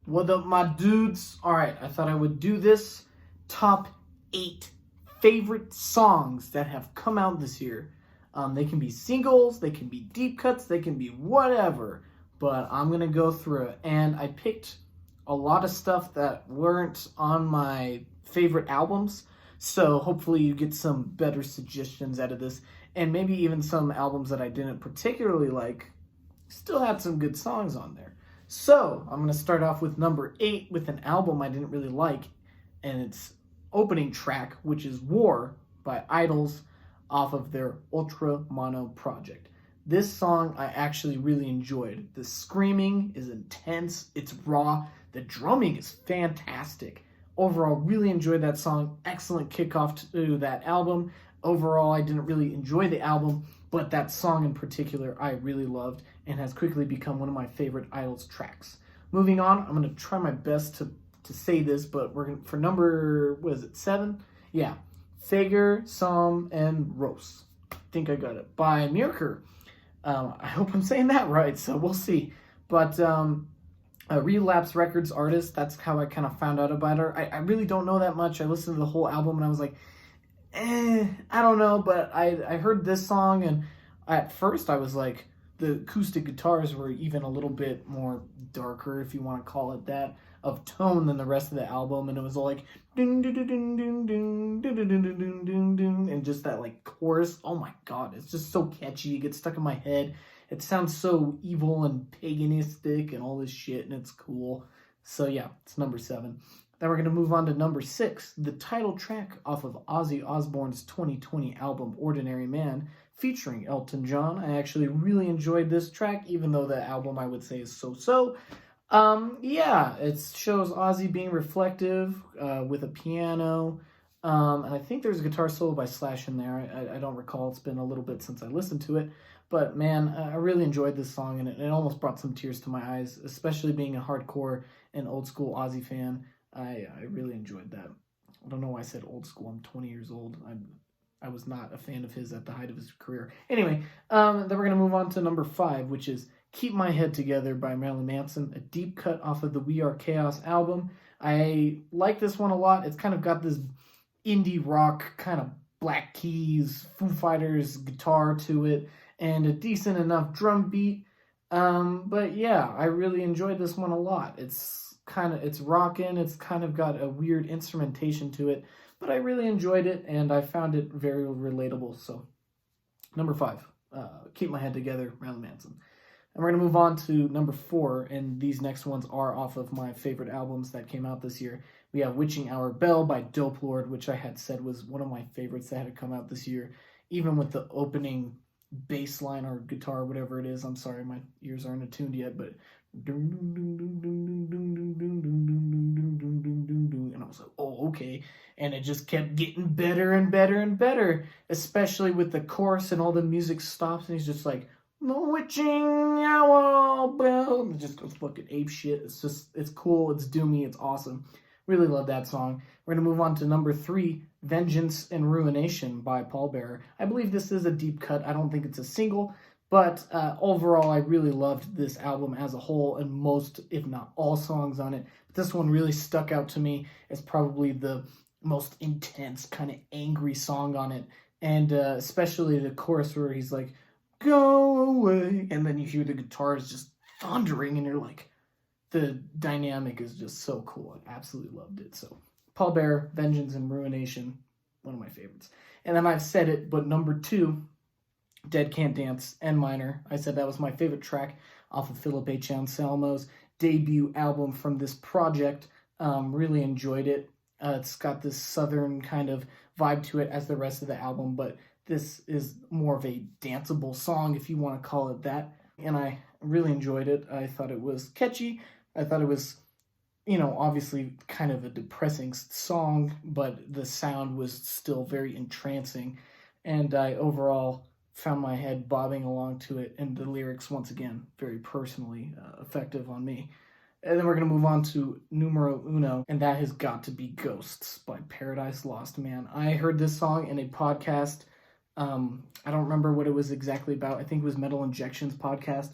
What up, my dudes? Alright, I thought I would do this top 8 favorite songs that have come out this year. They can be singles, they can be deep cuts, they can be whatever. But I'm going to go through it. And I picked a lot of stuff that weren't on my favorite albums. So hopefully you get some better suggestions out of this. And maybe even some albums that I didn't particularly like still had some good songs on there. So I'm going to start off with number 8 with an album I didn't really like, and its opening track, which is War by Idols off of their Ultra Mono project. This song I actually really enjoyed. The screaming is intense, it's raw, the drumming is fantastic. Overall, really enjoyed that song. Excellent kickoff to that album. Overall, I didn't really enjoy the album, but that song in particular I really loved and has quickly become one of my favorite Idols tracks. Moving on, I'm going to try my best to say this, but we're going for number, what is it, 7? Yeah. Fager, Som, and Ross. I think I got it. By Mirker. I hope I'm saying that right, so we'll see. But a Relapse Records artist, that's how I kind of found out about her. I really don't know that much. I listened to the whole album and I was like, I don't know, but I heard this song, and at first I was like, the acoustic guitars were even a little bit more darker, if you want to call it that, of tone than the rest of the album, and it was all like ding ding ding ding ding ding ding ding ding ding, and just that like chorus. Oh my god, it's just so catchy. It gets stuck in my head. It sounds so evil and paganistic and all this shit, and it's cool. So yeah, it's number 7. Then we're going to move on to number 6, the title track off of Ozzy Osbourne's 2020 album, Ordinary Man, featuring Elton John. I actually really enjoyed this track, even though the album I would say is so-so. Yeah, it shows Ozzy being reflective with a piano, and I think there's a guitar solo by Slash in there. I don't recall. It's been a little bit since I listened to it, but man, I really enjoyed this song, and it almost brought some tears to my eyes, especially being a hardcore and old-school Ozzy fan. I really enjoyed that. I don't know why I said old school. I'm 20 years old. I was not a fan of his at the height of his career. Anyway, then we're going to move on to number 5, which is Keep My Head Together by Marilyn Manson, a deep cut off of the We Are Chaos album. I like this one a lot. It's kind of got this indie rock, kind of Black Keys, Foo Fighters guitar to it, and a decent enough drum beat. But yeah, I really enjoyed this one a lot. It's rocking, it's kind of got a weird instrumentation to it, but I really enjoyed it, and I found it very relatable. So, number 5, Keep My Head Together, Marilyn Manson. And we're going to move on to number 4, and these next ones are off of my favorite albums that came out this year. We have Witching Hour Bell by Dope Lord, which I had said was one of my favorites that had come out this year, even with the opening bass line or guitar, whatever it is. I'm sorry, my ears aren't attuned yet, but and I was like, oh, okay. And it just kept getting better and better and better, especially with the chorus, and all the music stops and he's just like, witching hour bell. It just goes fucking ape shit. It's cool, it's doomy, it's awesome. Really love that song. We're going to move on to number 3, Vengeance and Ruination by Pallbearer. I believe this is a deep cut. I don't think it's a single, but overall, I really loved this album as a whole, and most, if not all, songs on it. But this one really stuck out to me as probably the most intense, kind of angry song on it. And especially the chorus where he's like, go away, and then you hear the guitars just thundering, and you're like, the dynamic is just so cool. I absolutely loved it. So, Pallbearer, Vengeance and Ruination, one of my favorites. And then I've said it, but number 2, Dead Can't Dance, N minor. I said that was my favorite track off of Philip H. Anselmo's debut album from this project. Really enjoyed it. It's got this southern kind of vibe to it as the rest of the album, but this is more of a danceable song, if you want to call it that. And I really enjoyed it. I thought it was catchy. I thought it was, obviously kind of a depressing song, but the sound was still very entrancing. And I overall found my head bobbing along to it, and the lyrics, once again, very personally effective on me. And then we're going to move on to numero uno, and that has got to be Ghosts by Paradise Lost, man. I heard this song in a podcast. I don't remember what it was exactly about. I think it was Metal Injection's podcast.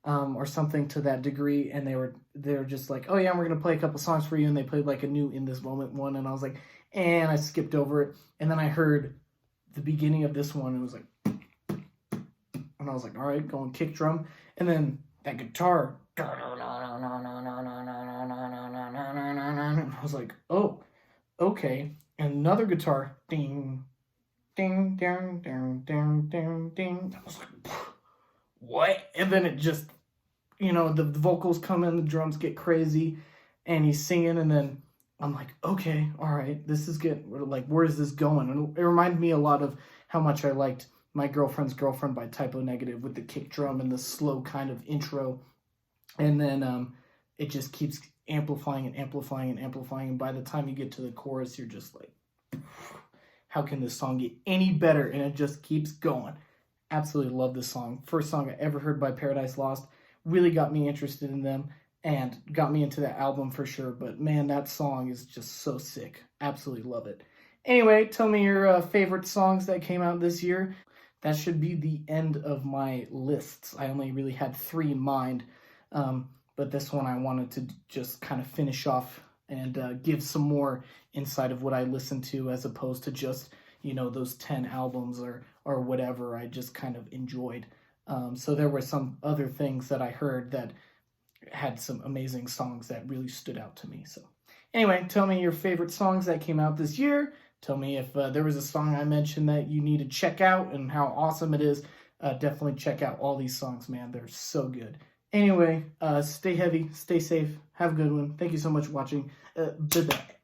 or something to that degree, and they were just like, oh yeah, we're gonna play a couple songs for you, and they played like a new In This Moment one, and I was like, and I skipped over it, and then I heard the beginning of this one, and it was like, and I was like, all right, going kick drum, and then that guitar, and I was like, oh, okay, and another guitar, ding, ding, ding, ding, ding, ding, ding. I was like, what? And then it just, the vocals come in, the drums get crazy, and he's singing, and then I'm like, okay, all right, this is good. Like, where is this going? And it reminded me a lot of how much I liked My Girlfriend's Girlfriend by Typo Negative with the kick drum and the slow kind of intro. And then it just keeps amplifying and amplifying and amplifying. And by the time you get to the chorus, you're just like, how can this song get any better? And it just keeps going. Absolutely love this song. First song I ever heard by Paradise Lost. Really got me interested in them and got me into that album for sure. But man, that song is just so sick. Absolutely love it. Anyway, tell me your favorite songs that came out this year. That should be the end of my lists. I only really had 3 in mind. But this one I wanted to just kind of finish off and give some more insight of what I listened to, as opposed to just, those 10 albums or whatever I just kind of enjoyed. So there were some other things that I heard that had some amazing songs that really stood out to me. So anyway, tell me your favorite songs that came out this year. Tell me if there was a song I mentioned that you need to check out and how awesome it is. Definitely check out all these songs, man. They're so good. Anyway, stay heavy, stay safe, have a good one. Thank you so much for watching. Bye-bye.